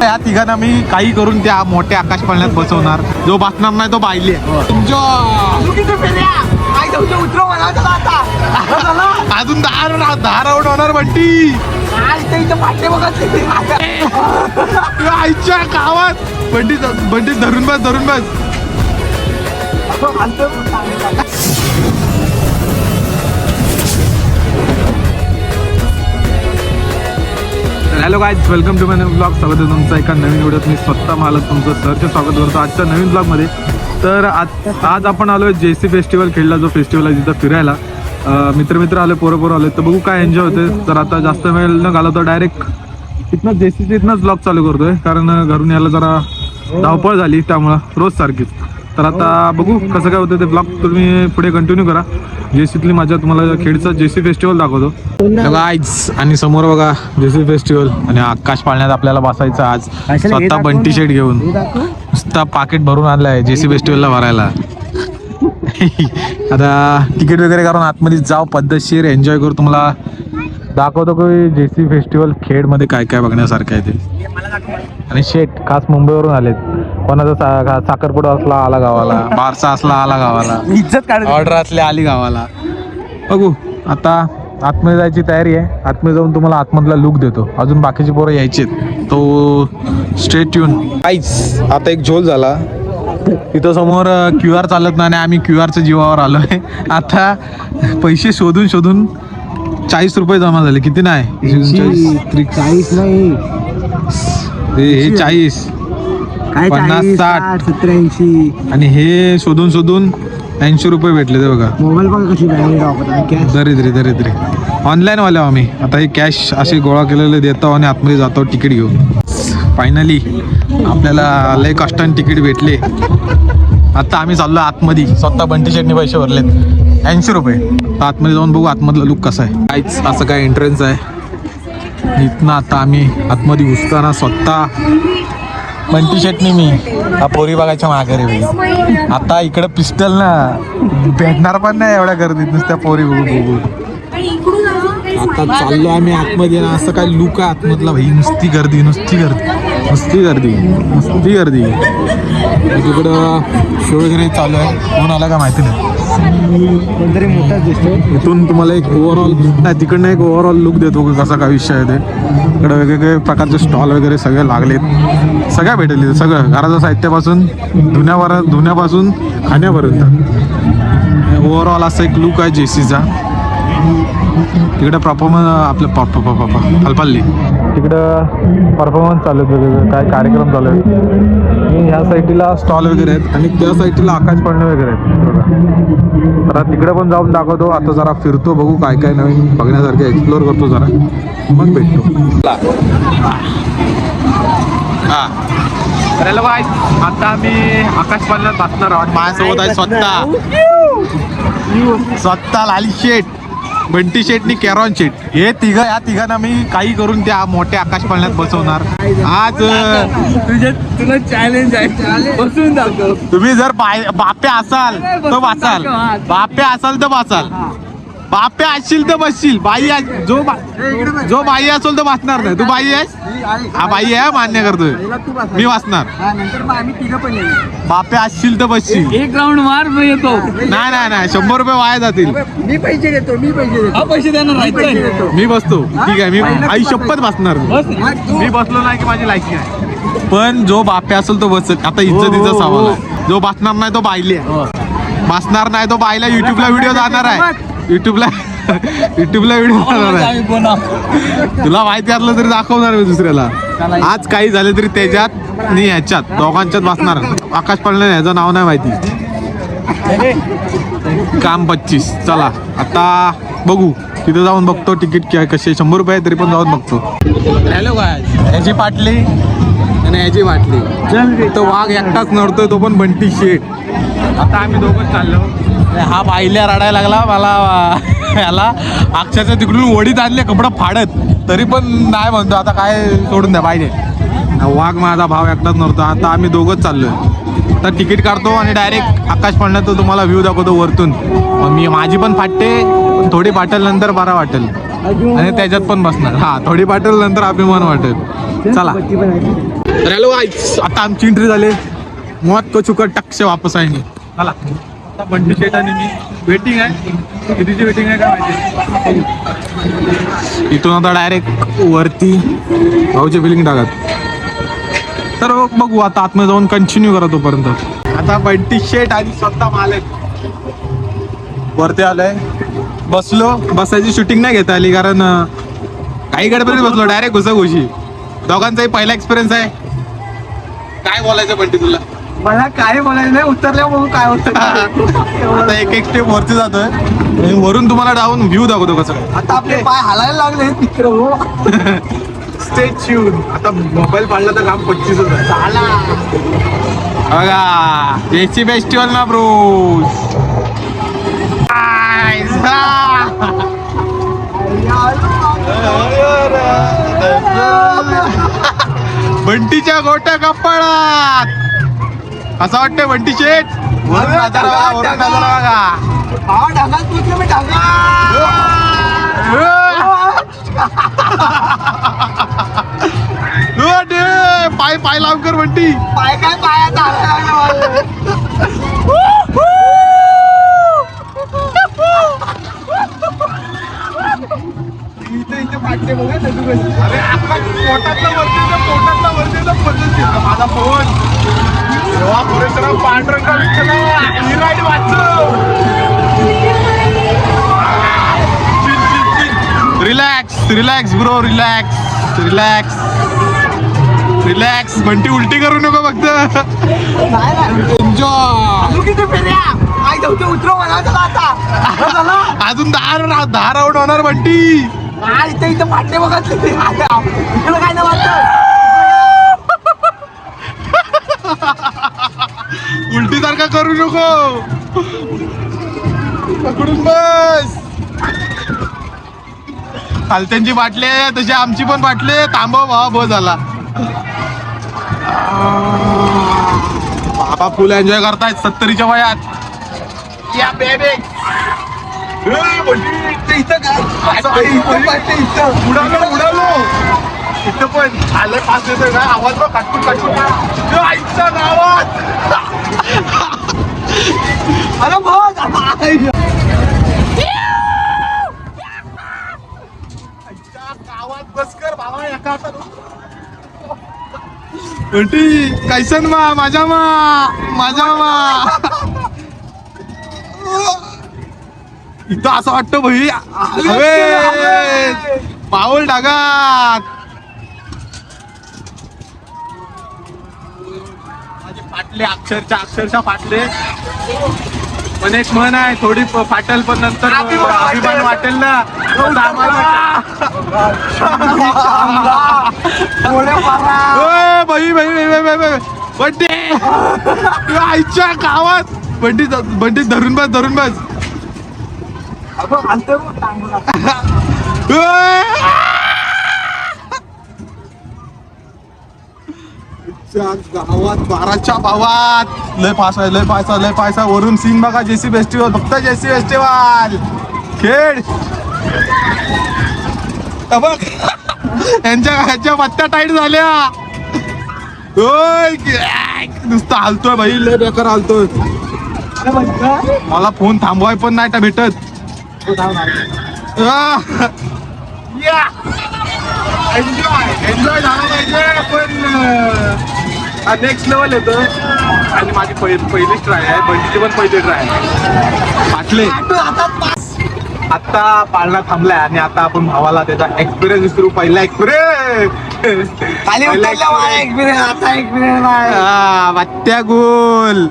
या तिघांना मी काही करून त्या मोठ्या आकाश पाळण्यात बसवणार. जो बसणार नाही तो बायले. अजून 10 राऊंड होणार बंटी. आईच्या गावात बंटी धरून बस. Hello guys, welcome to my new blog. स्वागत आहे तुमचं एका नवीन व्हिडिओत. मी स्वतः मालक तुमचं सरचे स्वागत करतो आजच्या नवीन ब्लॉगमध्ये. तर आज आपण आलो आहे JC फेस्टिवल खेळला, जो फेस्टिवल आहे तिथं फिरायला. मित्र आले, पोरं आले, तर बघू काय एन्जॉय होते. तर आता जास्त वेळ न घालवतो डायरेक्ट इथनंच JCच्या इथनंच ब्लॉग चालू करतोय, कारण घरून यायला जरा धावपळ झाली त्यामुळं रोज सारखीच. तर आता बघू कसं काय होतं ते ब्लॉग तुम्ही पुढे कंटिन्यू करा. JCतली माझ्या तुम्हाला खेडचा JC फेस्टिवल दाखवतो गाईज. आणि समोर बघा JC फेस्टिवल आणि आकाश पाळण्यात आपल्याला बसायचं आज. स्वतः बंटी शेट घेऊन नुसता पाकिट भरून आणलाय JC फेस्टिवलला भरायला. आता तिकीट वगैरे करून आतमध्ये जाऊ, पद्धतशीर एन्जॉय करू. तुम्हाला दाखवतो की JC फेस्टिवल खेडमध्ये काय काय बघण्यासारखं आहे ते. आणि शेट खास मुंबईवरून आलेत. कोणाचा साखरपुडा असला आला गावाला, बारसा असला आला गावाला, इज्जत काढ ऑर्डर असले आली गावाला. बघू आता आतमध्ये जायची तयारी आहे. आतमध्ये जाऊन तुम्हाला आतमधला लुक देतो. अजून बाकीची पोरं यायचेत, तो स्टे ट्यून. काहीच आता एक झोल झाला तिथं समोर QR चालत नाही आणि आम्ही QR जीवावर आलोय. आता पैसे शोधून 40 रुपये जमा झाले. किती नाही 40 नाही हे 40 50 60 70 80 आणि हे शोधून 80 रुपये भेटले. ते बघा मोबाईल पण कशी दरिद्री ऑनलाईन वाले आम्ही. आता हे कॅश असे गोळा केलेले देतो आणि आतमध्ये जातो तिकीट घेऊन. फायनली आपल्याला लय कष्टाने तिकीट भेटले. आता आम्ही चाललो आतमध्ये. स्वतः बंटी शेटने पैसे भरलेत 80 रुपये. तर आतमध्ये जाऊन बघू आतमधला लुक कसा आहे. काहीच असं काय एंट्रन्स आहे इथनं. आता आम्ही आतमध्ये घुसताना स्वतः बंटी शेटने मी हा पोरी बघायच्या माघारी भाई. आता इकडं पिस्टल ना भेटणार पण नाही एवढ्या गर्दीत, नुसत्या पोरी बघू. आता चाललो आम्ही आतमध्ये ना. असं काय लुक आहे आतमधला भाई. नुसती गर्दी. तिकडं शो वगैरे चालू आहे. कोण आला का माहिती नाही. कोणतरी मोठा दिसतो. इथून तुम्हाला एक तिकडनं एक ओव्हरऑल लुक देतो की कसा काय विषय आहे ते. इकडे वेगवेगळे प्रकारचे स्टॉल वगैरे सगळे लागलेत. सगळ्या भेटेल सगळं, घराचं साहित्यापासून धुण्यापासून खाण्यापर्यंत. ओव्हरऑल असा एक लुक आहे JCचा. तिकडे परफॉर्मन्स आपलं हलपल्ली तिकडं परफॉर्मन्स चालू आहेत, वेगवेगळे काय कार्यक्रम चालू आहेत. आणि ह्या साईडला स्टॉल वगैरे आहेत आणि त्या साईडला आकाश पाळणे वगैरे आहेत बघा. तर तिकडे पण जाऊन दाखवतो. आता जरा फिरतो, बघू काय काय नवीन बघण्यासारखे एक्सप्लोर करतो जरा, मग भेटतो. हॅलो गाईज, आता आम्ही आकाश पाळण्यात बसणार आहोत. माझ्यासोबत आहे स्वतः लाली शेट, बंटी शेटनी कॅरॉन शेट. हे या तिघांना मी काही करून त्या मोठ्या आकाश पाळण्यात बसवणार. आज तुला चॅलेंज आहे, बसून दाखव. तुम्ही जर बाप्या असाल तर बसाल, बाप्या असशील तर बसशील. बाई जो बाई असेल तर बसणार नाही. तू बाई आहेस? हा बाई आहे, मान्य करतोय मी बसणार. बाप्या असशील तर बसशील. एक राऊंड मार मी येतो. नाही 100 रुपये वाया जातील. मी पैसे देतो. पैसे देणार. मी बसतो. ठीक आहे, मी आई शपथ बसणार. मी बसलो नाही की माझी लायकी आहे. पण जो बाप्या असेल तो बस. आता इज्जतीचा सवाल आहे. जो बसणार नाही तो बाईले, बसणार नाही तो बाईला युट्यूबला व्हिडिओ जाणार आहे. युट्यूबला व्हिडिओ जाणार आहे. तुला माहिती असलं तरी दाखवणार मी दुसऱ्याला. आज काही झाले तरी त्याच्यात आणि ह्याच्यात दोघांच्यात बसणार. आकाश पाळणे ह्याचं नाव नाही माहिती. काम 25. चला आता बघू, तिथे जाऊन बघतो तिकीट कसे. 100 रुपये तरी पण जाऊन बघतो. हॅलो काय, ह्याची पाटली आणि ह्याची बाटली. तो वाघ एकटाच नडतोय, तो पण बंटी शेट. आता आम्ही दोघंच चाललो. हा बाईला रडायला लागला मला. याला अक्षरशः तिकडून वडीत आणले कपडा फाडत, तरी पण नाही म्हणतो. आता काय सोडून द्या पाहिजे. वाघ माझा भाव एकटाच नव्हता. आता आम्ही दोघंच चाललोय. तर तिकीट काढतो आणि डायरेक्ट आकाश पाळण्यात तुम्हाला व्ह्यू दाखवतो वरतून. मग माझी पण फाटते, थोडी फाटेल नंतर बरा वाटेल आणि त्याच्यात पण बसणार. थोडी फाटेल नंतर अभिमान वाटेल. चला. तर हॅलो गाईस, आता आमची एंट्री झाली. मौत को चुकर टक से वापस आएंगे. चला आता बंटी शेट आणि मी वेटिंग आहे. कितीची वेटिंग आहे काय माहिती. इथून आता डायरेक्ट वरती भाऊची बिलिंग टाकत. तर बघू आता आतमध्ये जाऊन कंटिन्यू करा तोपर्यंत. आता बंटी शेट आणि स्वतः मालक वरती आलंय. बसलो. बसायची शूटिंग नाही घेता आली कारण काही गडबडीत बसलो. डायरेक्ट घुसाघुशी. दोघांचाही पहिला एक्सपिरियन्स आहे. काय बोलायचं बंटी तुला? मला काय बोलायचं नाही, उतरल्या म्हणून काय होतं. आता एक एक स्टेप वरती जातोय आणि वरून तुम्हाला डाऊन व्ह्यू दाखवतो कसं. आता आपले पाय हलायला लागले मित्र हो. Stay tune. आता मोबाईल पाडला तर काम 25 झाला. बघा जेसी फेस्टिवल ना ब्रो. बंटीच्या गोट्या कपाळात. असं वाटतंय बंटी शेट. वरून नजारा बघा. हा ढगात पोचलो मी ढगा. पाय पाय लाव कर बंटी. पाय काय पायात आला. इथे पाठते बघा नदू कशी. अरे आता पोटातला वरतीचा पद्धत घेतला माझा फोन. तेव्हा पुरेसरा पांढरंगा विचारला ही ride relax relax bro. Relax relax relax. Bunty उलटी करू नको फक्त. एन्जॉय. अजून किती फेऱ्या काय जाऊ उतरव मला चला आता. अजून 10 राऊंड होणार बंटी. हा इथे इथं फाटते बघा. इकडं काय नाही वाटत. उलटी सारखा करू नको. पकडून बस. खालत्यांची बाटली आहे तशी आमची पण बाटली आहे. थांबव भावा बस झाला. बाबा फुल एन्जॉय करतायत 70च्या वयात. या बेबी. इथं काय उडालो. इथं पण आलं पास येतोय का आवाज बघ. काटून आईच्या गावात. अरे बघ गावात बस कर बाबा. एका बंटी कैसन माझ्या इथं असं वाटतं भाई हवे पाऊल ढगात. माझे फाटले अक्षरशः फाटले. पण एक म्हण आहे थोडी फाटल पण नंतर अभिमान वाटेल ना. बाई बंटी आईच्या गावात. बंटी धरून बस. गावात 12च्या भावात लय पायसा. वरून सीन बघा. JC festival. फक्त जेसी फेस्टिवल खेळ. बघ ह्यांच्या पत्त्या टाईट झाल्या. नुसतं हालतोय भाई. लय बेकार हालतोय. मला फोन थांबवाय पण नाही का भेटत. एन्जॉय झाला पाहिजे पण नेक्स्ट लेवल येतं. आणि माझी पहिलीच ट्राय आहे. बंटीची पण पहिली ट्राय आहे. फाटले. आता पाळणा थांबलाय आणि आता आपण भावाला त्याचा एक्सपिरियन्स विसरू. पहिला एक्सपिरियन्स वाट्या गोल.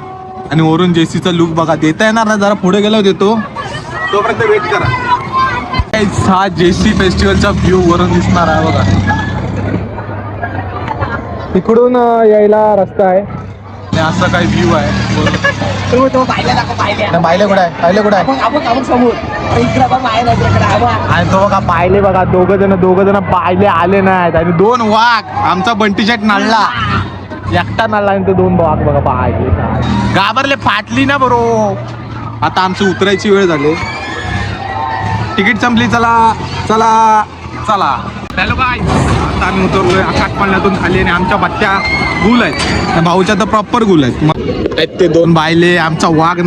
आणि वरून जेसीचा लुक बघा. देता येणार ना. जरा पुढे गेलो देतो तोपर्यंत वेट करा. हा जेसी फेस्टिवलचा व्ह्यू वरून दिसणार आहे बघा. तिकडून यायला रस्ता आहे आणि असं काही व्ह्यू आहे. पाहिले कुठे आहे समोर आणि तो बघा पाहिले बघा. दोघ जण पाहिले आले नाहीत. आणि 2 वाघ. आमचा बंटी शेट नळला एकटा नळला आणि ते 2 वाघ बघा पाहिले. घाबरले. फाटली ना बरो. आता आमची उतरायची वेळ झाली. तिकीट संपली. चला हॅलो काय आता आम्ही उतरलोय आकाश पाळण्यातून खाली आणि आमच्या बत्त्या गुल आहेत त्या भाऊच्या तर प्रॉपर गुल आहेत ते दोन बायले आमचा वाघ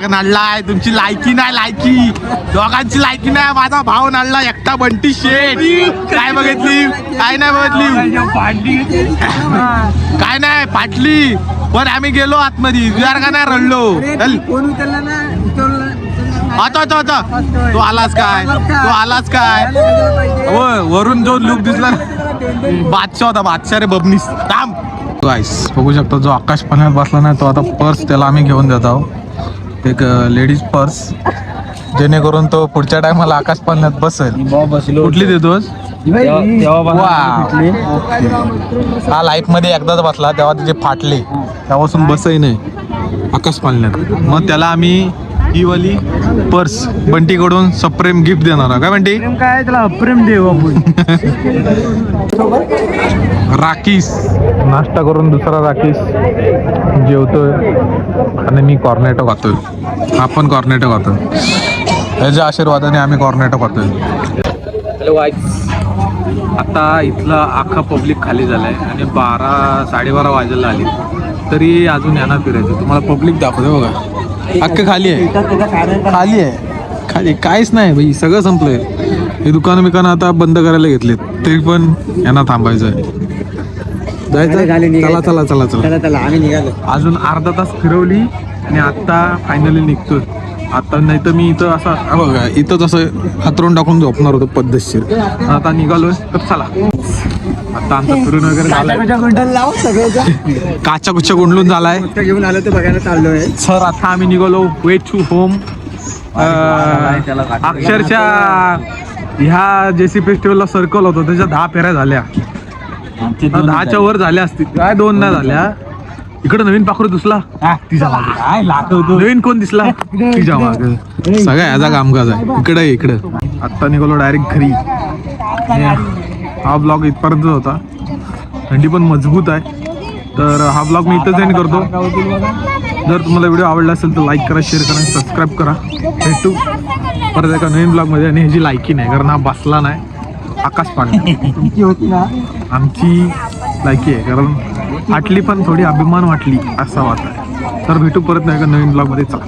नाडलाय तुमची लायकी नाही लायकी दोघांची लायकी नाही माझा भाव नाडला एकटा बंटी शेठ काय बघितली काय नाही बघितली काय नाही फाटली पण आम्ही गेलो आतमध्ये विचार का नाही रडलो चल आता तू आलास काय वरून जो लुक दिसला बादशाह होता बादशाह रे बबनीस थांब गाईस बघू शकता जो आकाश पाण्यात बसला नाही तो आता पर्स त्याला आम्ही घेऊन देत आहोत एक लेडीज पर्स जेणेकरून तो पुढच्या टायमाला आकाश पाण्यात बसेल कुठली देतोस हा लाईफ मध्ये एकदाच बसला तेव्हा त्याचे फाटले तेव्हापासून बसही नाही आकाश पाळण्यात मग त्याला आम्ही ही वाली पर्स बंटीकडून सप्रेम गिफ्ट देणार काय बंटी काय त्याला प्रेम देऊ आपण राकीस नाश्ता करून दुसरा राकीस जेवतोय आणि मी कॉर्नेटो खातोय आपण कॉर्नेटो खातोय याच्या आशीर्वादाने आम्ही कॉर्नेटो खातोय हॅलो गाईस आता इथला अख्खा पब्लिक खाली झालाय आणि 12-12:30 वाजायला आली तरी अजून यांना फिरायचं तुम्हाला पब्लिक दाखवतो बघा अख्खं खाली आहे खाली काहीच नाही भाई सगळं संपलंय हे दुकानं आता बंद करायला घेतलेत तरी पण यांना थांबायचं आहे चला आम्ही निघालो अजून अर्धा तास फिरवली आणि आता फायनली निघतोय आता नाही तर मी इथं असं बघा इथंच असं हातरून टाकून झोपणार होतो पद्धतशीर आता निघालोय तर चला आता आमचं फिरून वगैरे झालंय काच्या कुच्या गुंडलून झालाय घेऊन आलो ते बघायला चाललोय सर आता आम्ही निघालो वे टू होम अक्षरशः ह्या जेसी फेस्टिवलला सर्कल होतो त्याच्या 10 फेऱ्या झाल्या 10च्या वर झाल्या असतील काय 2 नाही झाल्या इकडे नवीन पाखरू दिसला तिच्या मागे नवीन कोण दिसला तिच्या मागे सगळ्या याचा कामकाज आहे इकडं आत्ता निघालो डायरेक्ट घरी हा ब्लॉग इथपर्यंत होता थंडी पण मजबूत आहे तर हा ब्लॉग मी इथंच एंड करतो जर तुम्हाला व्हिडिओ आवडला असेल तर लाईक करा शेअर करा सबस्क्राईब करा भेटू परत एका नवीन ब्लॉगमध्ये आणि ह्याची लायकी नाही कारण हा बसला नाही आकाश पाणी होती ना आमची लायकी आहे कारण फाटली पण थोडी अभिमान वाटली असा वाटतं तर भेटू परत नाही का नवीन ब्लॉगमध्ये चला